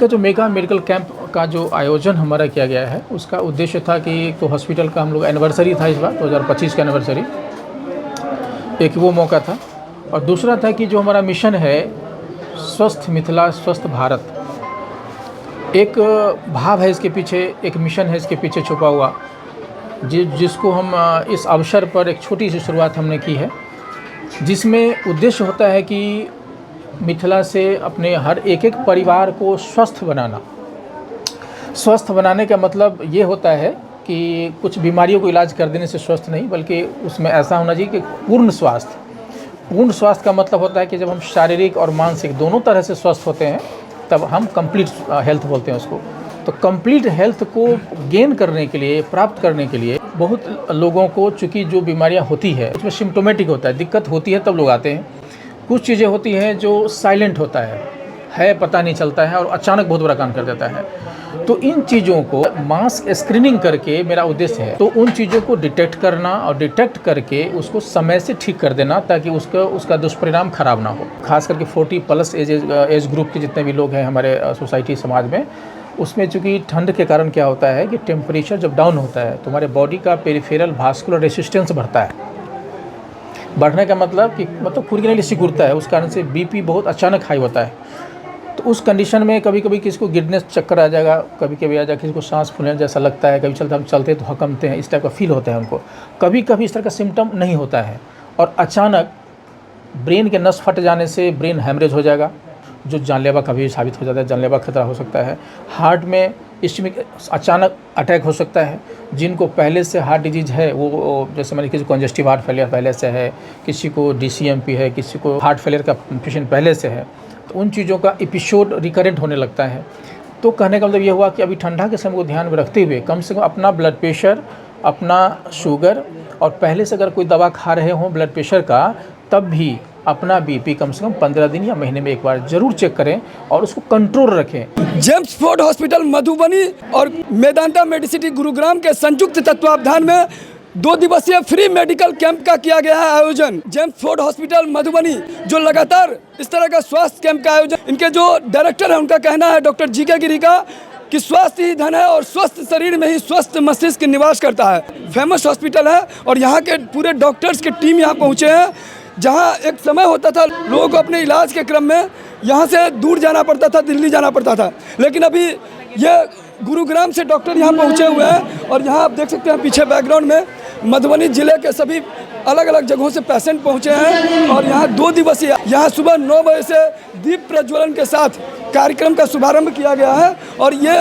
का जो mega medical camp का जो आयोजन हमारा किया गया है, उसका उद्देश्य था कि एक तो हॉस्पिटल का हम लोग एनिवर्सरी था इस बार 2025 का एनिवर्सरी, एक वो मौका था। और दूसरा था कि जो हमारा मिशन है स्वस्थ मिथिला स्वस्थ भारत, एक भाव है इसके पीछे, एक मिशन है इसके पीछे छुपा हुआ, जिसको हम इस अवसर पर एक छोटी सी शुरुआत हमने की है, जिसमें उद्देश्य होता है कि मिथिला से अपने हर एक एक परिवार को स्वस्थ बनाना। स्वस्थ बनाने का मतलब ये होता है कि कुछ बीमारियों को इलाज कर देने से स्वस्थ नहीं, बल्कि उसमें ऐसा होना चाहिए कि पूर्ण स्वास्थ्य। पूर्ण स्वास्थ्य का मतलब होता है कि जब हम शारीरिक और मानसिक दोनों तरह से स्वस्थ होते हैं तब हम कंप्लीट हेल्थ बोलते हैं उसको। तो कंप्लीट हेल्थ को गेन करने के लिए, प्राप्त करने के लिए बहुत लोगों को, चूँकि जो बीमारियां होती है उसमें सिम्टोमेटिक होता है, दिक्कत होती है तब लोग आते हैं। कुछ चीज़ें होती हैं जो साइलेंट होता है पता नहीं चलता है और अचानक बहुत बड़ा काम कर देता है। तो इन चीज़ों को मास स्क्रीनिंग करके मेरा उद्देश्य है, तो उन चीज़ों को डिटेक्ट करना और डिटेक्ट करके उसको समय से ठीक कर देना, ताकि उसका दुष्परिणाम खराब ना हो। खास करके 40+ एज ग्रुप के जितने भी लोग हैं हमारे सोसाइटी समाज में, उसमें चूँकि ठंड के कारण क्या होता है कि टेम्परेचर जब डाउन होता है तो हमारे बॉडी का पेरिफेरल भास्कुलर रेसिस्टेंस बढ़ता है। बढ़ने का मतलब कि खून की नली सिकुड़ता है, उस कारण से बीपी बहुत अचानक हाई होता है। तो उस कंडीशन में कभी कभी किसी को गिरनेस चक्कर आ जाएगा, कभी कभी आ जाएगा, किसी को सांस फूलने जैसा लगता है, कभी हम चलते तो हकमते हैं, इस टाइप का फील होता है उनको। कभी कभी इस तरह का सिम्टम नहीं होता है और अचानक ब्रेन के नस फट जाने से ब्रेन हैमरेज हो जाएगा, जो जानलेवा कभी साबित हो जाता है, जानलेवा खतरा हो सकता है। हार्ट में इस्केमिक अचानक अटैक हो सकता है। जिनको पहले से हार्ट डिजीज़ है, वो जैसे मान किसी को कंजेस्टिव हार्ट फेलियर पहले से है, किसी को DCMP है, किसी को हार्ट फेलियर का पेशेंट पहले से है, तो उन चीज़ों का एपिसोड रिकरेंट होने लगता है। तो कहने का मतलब ये हुआ कि अभी ठंडा के समय को ध्यान में रखते हुए कम से कम अपना ब्लड प्रेशर, अपना शुगर, और पहले से अगर कोई दवा खा रहे हों ब्लड प्रेशर का, तब भी अपना BP कम से कम 15 दिन या महीने में एक बार जरूर चेक करें और उसको कंट्रोल रखें। जेम्स फोर्ड हॉस्पिटल मधुबनी और मेदांता मेडिसिटी गुरुग्राम के संयुक्त तत्वावधान में 2 दिवसीय फ्री मेडिकल कैंप का किया गया है आयोजन। जेम्स फोर्ड हॉस्पिटल मधुबनी जो लगातार इस तरह का स्वास्थ्य कैंप का आयोजन, इनके जो डायरेक्टर है उनका कहना है, डॉक्टर GK गिरी का, कि स्वास्थ्य ही धन है और स्वस्थ शरीर में ही स्वस्थ मस्तिष्क निवास करता है। फेमस हॉस्पिटल है और यहाँ के पूरे डॉक्टर्स की टीम यहाँ पहुँचे हैं। जहाँ एक समय होता था लोगों को अपने इलाज के क्रम में यहाँ से दूर जाना पड़ता था, दिल्ली जाना पड़ता था, लेकिन अभी ये गुरुग्राम से डॉक्टर यहाँ पहुँचे हुए हैं। और यहाँ आप देख सकते हैं पीछे बैकग्राउंड में मधुबनी जिले के सभी अलग अलग जगहों से पेशेंट पहुँचे हैं। और यहाँ 2 दिवसीय, यहाँ सुबह 9 बजे से दीप प्रज्वलन के साथ कार्यक्रम का शुभारंभ किया गया है। और ये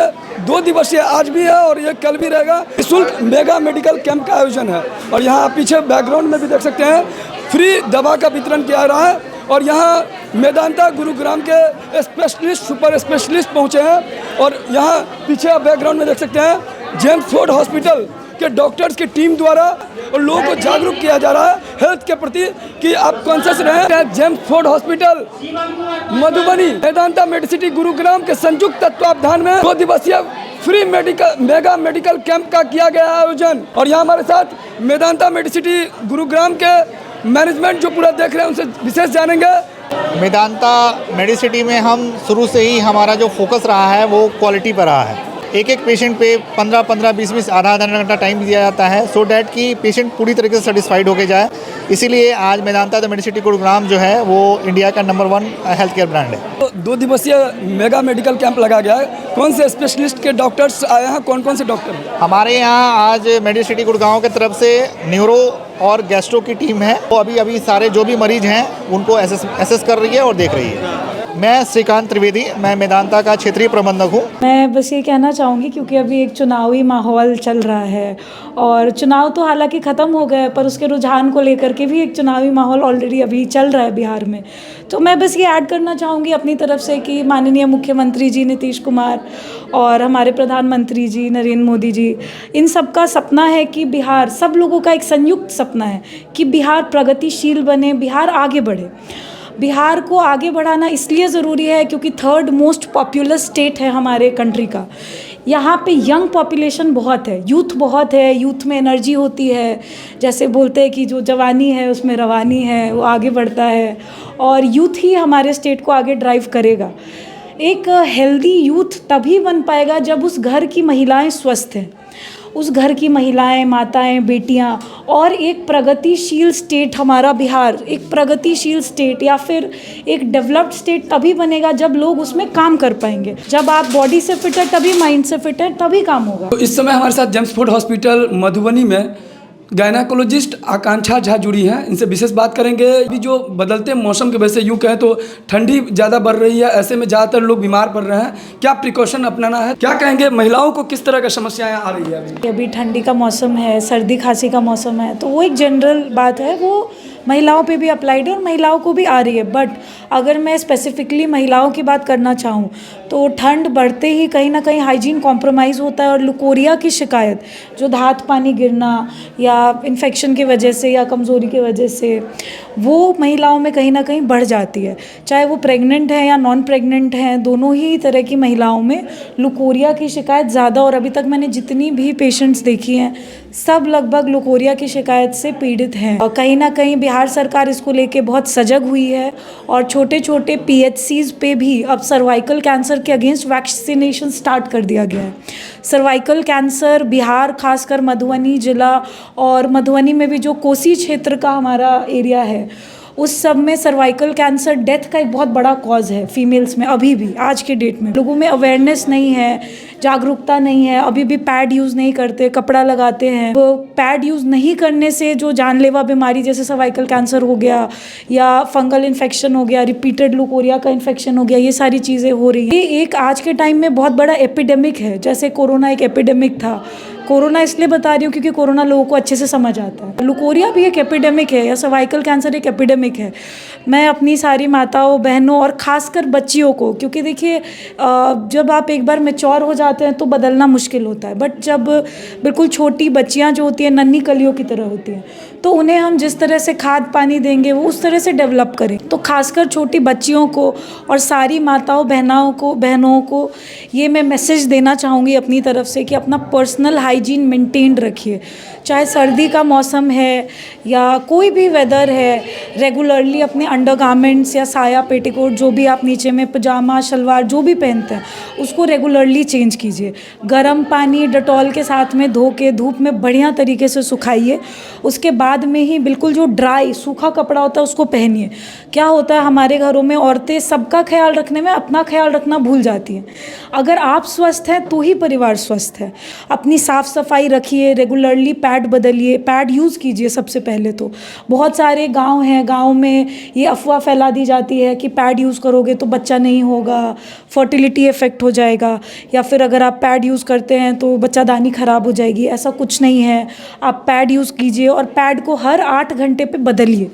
2 दिवसीय आज भी है और ये कल भी रहेगा। निःशुल्क मेगा मेडिकल कैंप का आयोजन है। और यहाँ पीछे बैकग्राउंड में भी देख सकते हैं फ्री दवा का वितरण किया रहा है। और यहाँ मेदांता गुरुग्राम के स्पेशलिस्ट, सुपर स्पेशलिस्ट पहुँचे हैं। और यहाँ पीछे बैकग्राउंड में देख सकते हैं जेम्स फोर्ड हॉस्पिटल के डॉक्टर्स की टीम द्वारा और लोगों को जागरूक किया जा रहा है हेल्थ के प्रति कि आप कॉन्शियस रहें। James Ford hospital Madhubani Medanta Medicity Gurugram के संयुक्त तत्वावधान में 2 दिवसीय फ्री मेगा मेडिकल कैंप का किया गया आयोजन। और यहाँ हमारे साथ मेदांता मेडिसिटी गुरुग्राम के मैनेजमेंट जो पूरा देख रहे हैं उनसे विशेष जानेंगे। मेदांता मेडिसिटी में हम शुरू से ही हमारा जो फोकस रहा है वो क्वालिटी पर रहा है। एक एक पेशेंट पे 15-15, 20-20, आधा घंटा टाइम दिया जाता है, सो डैट कि पेशेंट पूरी तरीके से सेटिस्फाइड होके जाए। इसीलिए आज मेदांता द मेडिसिटी गुरुग्राम जो है वो इंडिया का नंबर 1 हेल्थ केयर ब्रांड है। 2 दिवसीय मेगा मेडिकल कैंप लगा गया है। कौन से स्पेशलिस्ट के डॉक्टर्स आए हैं, कौन कौन से डॉक्टर हैं? हमारे यहाँ आज मेडिसिटी गुरुग्राम की तरफ से न्यूरो और गैस्ट्रो की टीम है, वो अभी सारे जो भी मरीज हैं उनको एसेस कर रही है और देख रही है। मैं श्रीकांत त्रिवेदी, मैं मेदांता का क्षेत्रीय प्रबंधक हूँ। मैं बस ये कहना चाहूँगी क्योंकि अभी एक चुनावी माहौल चल रहा है और चुनाव तो हालांकि ख़त्म हो गए पर उसके रुझान को लेकर के भी एक चुनावी माहौल ऑलरेडी अभी चल रहा है बिहार में। तो मैं बस ये ऐड करना चाहूँगी अपनी तरफ से कि माननीय मुख्यमंत्री जी नीतीश कुमार और हमारे प्रधानमंत्री जी नरेंद्र मोदी जी, इन सब का सपना है कि बिहार, सब लोगों का एक संयुक्त सपना है कि बिहार प्रगतिशील बने, बिहार आगे बढ़े। बिहार को आगे बढ़ाना इसलिए ज़रूरी है क्योंकि 3rd मोस्ट पॉपुलस स्टेट है हमारे कंट्री का। यहाँ पे यंग पॉपुलेशन बहुत है, यूथ बहुत है, यूथ में एनर्जी होती है, जैसे बोलते हैं कि जो जवानी है उसमें रवानी है, वो आगे बढ़ता है और यूथ ही हमारे स्टेट को आगे ड्राइव करेगा। एक हेल्दी यूथ तभी बन पाएगा जब उस घर की महिलाएं स्वस्थ हैं, उस घर की महिलाएं, माताएं, बेटियां, और एक प्रगतिशील स्टेट हमारा बिहार, एक प्रगतिशील स्टेट या फिर एक डेवलप्ड स्टेट तभी बनेगा जब लोग उसमें काम कर पाएंगे। जब आप बॉडी से फिट है तभी माइंड से फिट है, तभी काम होगा। तो इस समय हमारे साथ जेम्स फोर्ड हॉस्पिटल मधुबनी में गायनाकोलॉजिस्ट आकांक्षा झा जुड़ी हैं। इनसे विशेष बात करेंगे। अभी जो बदलते मौसम की वजह से यूँ कहें तो ठंडी ज़्यादा बढ़ रही है, ऐसे में ज़्यादातर लोग बीमार पड़ रहे हैं, क्या प्रिकॉशन अपनाना है, क्या कहेंगे महिलाओं को किस तरह की समस्याएं आ रही है? अभी ठंडी का मौसम है, सर्दी खांसी का मौसम है, तो वो एक जनरल बात है, वो महिलाओं पे भी अप्लाइड है और महिलाओं को भी आ रही है। बट अगर मैं स्पेसिफिकली महिलाओं की बात करना चाहूँ तो ठंड बढ़ते ही कहीं ना कहीं हाइजीन कॉम्प्रोमाइज़ होता है और लुकोरिया की शिकायत, जो धात पानी गिरना या इन्फेक्शन की वजह से या कमज़ोरी की वजह से, वो महिलाओं में कहीं ना कहीं बढ़ जाती है। चाहे वो प्रेग्नेंट है या नॉन प्रेग्नेंट हैं, दोनों ही तरह की महिलाओं में लुकोरिया की शिकायत ज़्यादा, और अभी तक मैंने जितनी भी पेशेंट्स देखी हैं सब लगभग लुकोरिया की शिकायत से पीड़ित हैं। और कहीं ना कहीं बिहार सरकार इसको लेके बहुत सजग हुई है और छोटे छोटे PHCs पे भी अब सर्वाइकल कैंसर के अगेंस्ट वैक्सीनेशन स्टार्ट कर दिया गया है। सर्वाइकल कैंसर बिहार, खासकर मधुबनी जिला और मधुबनी में भी जो कोसी क्षेत्र का हमारा एरिया है, उस सब में सर्वाइकल कैंसर डेथ का एक बहुत बड़ा कॉज है फीमेल्स में। अभी भी आज के डेट में लोगों में अवेयरनेस नहीं है, जागरूकता नहीं है, अभी भी पैड यूज़ नहीं करते, कपड़ा लगाते हैं। वो पैड यूज़ नहीं करने से जो जानलेवा बीमारी जैसे सर्वाइकल कैंसर हो गया या फंगल इन्फेक्शन हो गया, रिपीटेड लुकोरिया का इन्फेक्शन हो गया, ये सारी चीज़ें हो रही हैं। ये एक आज के टाइम में बहुत बड़ा एपिडेमिक है, जैसे कोरोना एक एपिडेमिक था। कोरोना इसलिए बता रही हूँ क्योंकि कोरोना लोगों को अच्छे से समझ आता है। लुकोरिया भी एक एपिडेमिक है या सर्वाइकल कैंसर एक एपिडेमिक है। मैं अपनी सारी माताओं, बहनों और ख़ासकर बच्चियों को, क्योंकि देखिए जब आप एक बार मैच्योर हो जाते हैं तो बदलना मुश्किल होता है, बट जब बिल्कुल छोटी बच्चियाँ जो होती हैं नन्ही कलियों की तरह होती हैं, तो उन्हें हम जिस तरह से खाद पानी देंगे वो उस तरह से डेवलप करें। तो खासकर छोटी बच्चियों को और सारी माताओं बहनों को ये मैं मैसेज देना चाहूँगी अपनी तरफ से कि अपना पर्सनल हाइजीन मेंटेन रखिए। चाहे सर्दी का मौसम है या कोई भी वेदर है, रेगुलरली अपने अंडरगारमेंट्स या साया, पेटीकोट, जो भी आप नीचे में पजामा, शलवार जो भी पहनते हैं उसको रेगुलरली चेंज कीजिए। गर्म पानी डेटॉल के साथ में धो के धूप में बढ़िया तरीके से सुखाइए। उसके बाद में ही बिल्कुल जो ड्राई सूखा कपड़ा होता है उसको पहनिए। क्या होता है हमारे घरों में औरतें सबका ख्याल रखने में अपना ख्याल रखना भूल जाती हैं। अगर आप स्वस्थ हैं तो ही परिवार स्वस्थ है। अपनी साफ़ सफाई रखिए, रेगुलरली पैड बदलिए, पैड यूज़ कीजिए। सबसे पहले तो बहुत सारे गांव हैं, गांव में ये अफवाह फैला दी जाती है कि पैड यूज़ करोगे तो बच्चा नहीं होगा, फर्टिलिटी इफेक्ट हो जाएगा, या फिर अगर आप पैड यूज़ करते हैं तो बच्चादानी ख़राब हो जाएगी। ऐसा कुछ नहीं है। आप पैड यूज़ कीजिए और पैड को हर 8 घंटे पे बदलिए।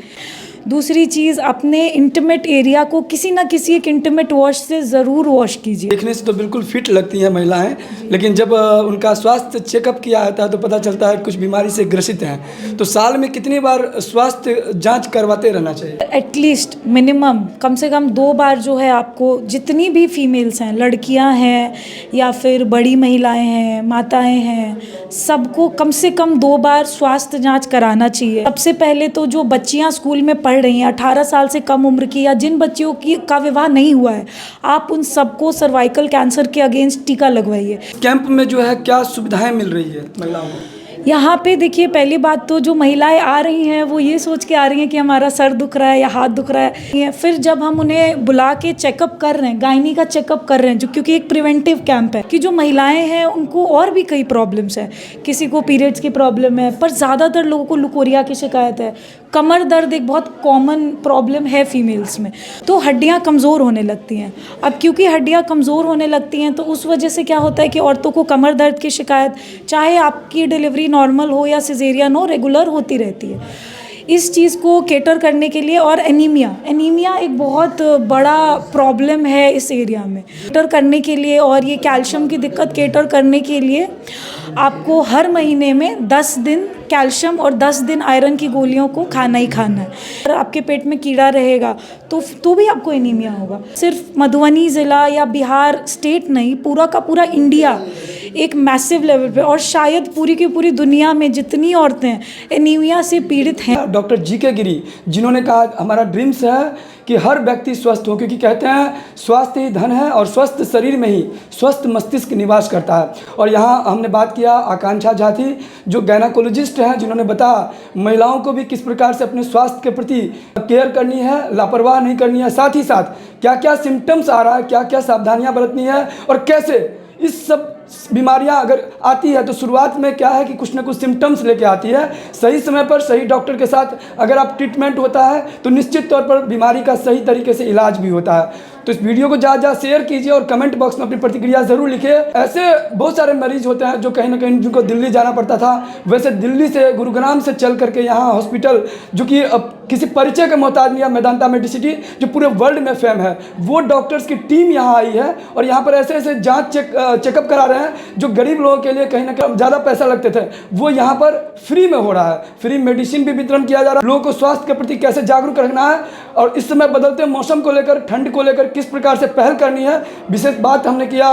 दूसरी चीज़, अपने इंटीमेट एरिया को किसी ना किसी एक इंटीमेट वॉश से ज़रूर वॉश कीजिए। देखने से तो बिल्कुल फिट लगती हैं महिलाएं, लेकिन जब उनका स्वास्थ्य चेकअप किया जाता है तो पता चलता है कुछ बीमारी से ग्रसित हैं। तो साल में कितनी बार स्वास्थ्य जांच करवाते रहना चाहिए? एटलीस्ट मिनिमम कम से कम 2 बार जो है आपको, जितनी भी फीमेल्स हैं, लड़कियां हैं या फिर बड़ी महिलाएं हैं, माताएं हैं, सबको कम से कम 2 बार स्वास्थ्य जाँच कराना चाहिए। सबसे पहले तो जो बच्चियाँ स्कूल में पढ़ रही हैं 18 साल से कम उम्र की, या जिन बच्चियों का विवाह नहीं हुआ है, आप उन सबको सर्वाइकल कैंसर के अगेंस्ट टीका लगवाइए। कैंप में जो है क्या सुविधाएं मिल रही है महिलाओं को? यहाँ पे देखिए, पहली बात तो जो महिलाएं आ रही हैं वो ये सोच के आ रही हैं कि हमारा सर दुख रहा है या हाथ दुख रहा है। फिर जब हम उन्हें बुला के चेकअप कर रहे हैं, गायनी का चेकअप कर रहे हैं, जो क्योंकि एक प्रिवेंटिव कैंप है, कि जो महिलाएं हैं उनको और भी कई प्रॉब्लम्स हैं। किसी को पीरियड्स की प्रॉब्लम है, पर ज़्यादातर लोगों को लुकोरिया की शिकायत है। कमर दर्द एक बहुत कॉमन प्रॉब्लम है फीमेल्स में। तो हड्डियाँ कमज़ोर होने लगती हैं। अब क्योंकि हड्डियाँ कमज़ोर होने लगती हैं तो उस वजह से क्या होता है कि औरतों को कमर दर्द की शिकायत, चाहे आपकी डिलीवरी नॉर्मल हो या सिजेरियन हो, रेगुलर होती रहती है। इस चीज़ को केटर करने के लिए, और एनीमिया एक बहुत बड़ा प्रॉब्लम है इस एरिया में, केटर करने के लिए, और ये कैल्शियम की दिक्कत केटर करने के लिए आपको हर महीने में 10 दिन कैल्शियम और 10 दिन आयरन की गोलियों को खाना ही खाना है। अगर आपके पेट में कीड़ा रहेगा तो भी आपको एनीमिया होगा। सिर्फ मधुबनी ज़िला या बिहार स्टेट नहीं, पूरा का पूरा इंडिया एक मैसिव लेवल पे, और शायद पूरी की पूरी दुनिया में जितनी औरतें एनीमिया से पीड़ित हैं। Doctor GK. गिरी, जिन्होंने कहा हमारा ड्रीम्स है कि हर व्यक्ति स्वस्थ हो, क्योंकि कहते हैं स्वास्थ्य ही धन है और स्वस्थ शरीर में ही स्वस्थ मस्तिष्क निवास करता है। और यहाँ हमने बात किया आकांक्षा झा थी, जो गायनाकोलॉजिस्ट हैं, जिन्होंने बताया महिलाओं को भी किस प्रकार से अपने स्वास्थ्य के प्रति केयर करनी है, लापरवाह नहीं करनी है, साथ ही साथ क्या क्या सिम्टम्स आ रहा है, क्या क्या सावधानियाँ बरतनी है और कैसे इस सब बीमारियां अगर आती है तो शुरुआत में क्या है कि कुछ ना कुछ सिम्टम्स लेके आती है। सही समय पर सही डॉक्टर के साथ अगर आप ट्रीटमेंट होता है तो निश्चित तौर पर बीमारी का सही तरीके से इलाज भी होता है। तो इस वीडियो को ज़्यादा शेयर कीजिए और कमेंट बॉक्स में अपनी प्रतिक्रिया ज़रूर लिखिए। ऐसे बहुत सारे मरीज होते हैं जो कहीं ना कहीं जिनको दिल्ली जाना पड़ता था, वैसे दिल्ली से गुरुग्राम से चल करके यहाँ हॉस्पिटल जो कि अब किसी परिचय के मोहताज नहीं है, मेदांता मेडिसिटी जो पूरे वर्ल्ड में फेम है, वो डॉक्टर्स की टीम यहाँ आई है और यहाँ पर ऐसे ऐसे जाँच चेकअप करा रहे हैं जो गरीब लोगों के लिए कहीं ना कहीं ज़्यादा पैसा लगते थे, वो यहाँ पर फ्री में हो रहा है। फ्री मेडिसिन भी वितरण किया जा रहा है। लोगों को स्वास्थ्य के प्रति कैसे जागरूक रखना है और इस समय बदलते मौसम को लेकर, ठंड को लेकर किस प्रकार से पहल करनी है, विशेष बात हमने किया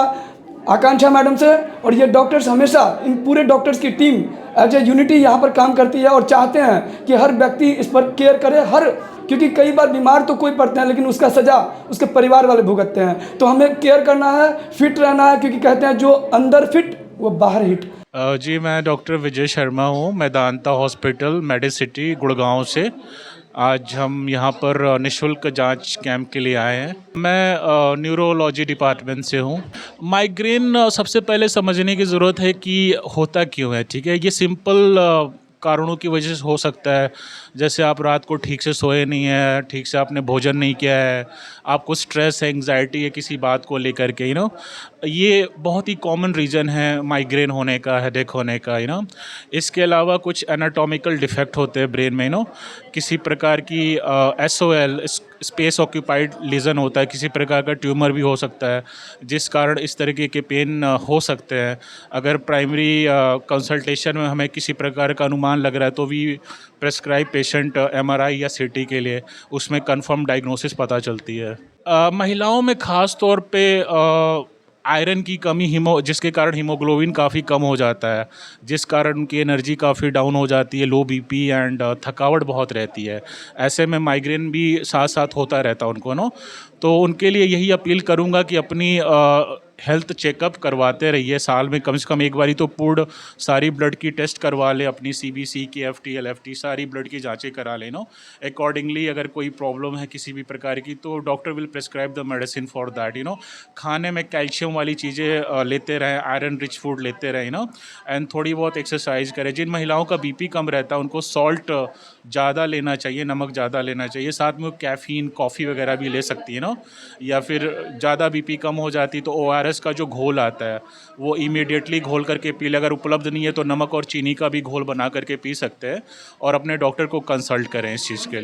आकांक्षा मैडम से। और ये डॉक्टर्स हमेशा, इन पूरे डॉक्टर्स की टीम एज ए यूनिटी यहाँ पर काम करती है और चाहते हैं कि हर व्यक्ति इस पर केयर करे, क्योंकि कई बार बीमार तो कोई पड़ते हैं लेकिन उसका सजा उसके परिवार वाले भुगतते हैं। तो हमें केयर करना है, फिट रहना है, क्योंकि कहते हैं जो अंदर फिट वो बाहर हिट। जी, मैं डॉक्टर विजय शर्मा हूँ, मेदांता हॉस्पिटल मेडिसिटी गुड़गांव से। आज हम यहाँ पर निःशुल्क जांच कैंप के लिए आए हैं। मैं न्यूरोलॉजी डिपार्टमेंट से हूँ। माइग्रेन सबसे पहले समझने की ज़रूरत है कि होता क्यों है, ठीक है। ये सिंपल कारणों की वजह से हो सकता है, जैसे आप रात को ठीक से सोए नहीं हैं, ठीक से आपने भोजन नहीं किया है, आपको स्ट्रेस एंग्जाइटी है किसी बात को लेकर के, ये बहुत ही कॉमन रीज़न है माइग्रेन होने का, हेडेक होने का, इसके अलावा कुछ एनाटॉमिकल डिफेक्ट होते हैं ब्रेन में, किसी प्रकार की SOL स्पेस ऑक्यूपाइड लीजन होता है, किसी प्रकार का ट्यूमर भी हो सकता है जिस कारण इस तरीके के पेन हो सकते हैं। अगर प्राइमरी कंसल्टेशन में हमें किसी प्रकार का अनुमान लग रहा है तो भी प्रेस्क्राइब पेशेंट MRI या CT के लिए, उसमें कंफर्म डायग्नोसिस पता चलती है। महिलाओं में ख़ास तौर पे आयरन की कमी, जिसके कारण हीमोग्लोबिन काफ़ी कम हो जाता है, जिस कारण उनकी एनर्जी काफ़ी डाउन हो जाती है, लो BP एंड थकावट बहुत रहती है। ऐसे में माइग्रेन भी साथ साथ होता रहता है उनको, तो उनके लिए यही अपील करूँगा कि अपनी हेल्थ चेकअप करवाते रहिए। साल में कम से कम एक बारी तो पूर्ण सारी ब्लड की टेस्ट करवा लें, अपनी CBC, KFT, LFT सारी ब्लड की जांचें करा लें। अकॉर्डिंगली अगर कोई प्रॉब्लम है किसी भी प्रकार की तो doctor will prescribe the medicine for that. खाने में कैल्शियम वाली चीज़ें लेते रहें, आयरन रिच फूड लेते रहें, एंड थोड़ी बहुत एक्सरसाइज करें। जिन महिलाओं का BP कम रहता है उनको सॉल्ट ज़्यादा लेना चाहिए, नमक ज़्यादा लेना चाहिए। साथ में वो कैफ़ीन, कॉफ़ी वगैरह भी ले सकती है या फिर ज़्यादा BP कम हो जाती तो ORS का जो घोल आता है वो इमीडिएटली घोल करके पी ले। अगर उपलब्ध नहीं है तो नमक और चीनी का भी घोल बना करके पी सकते हैं और अपने डॉक्टर को कंसल्ट करें इस चीज़ के लिए।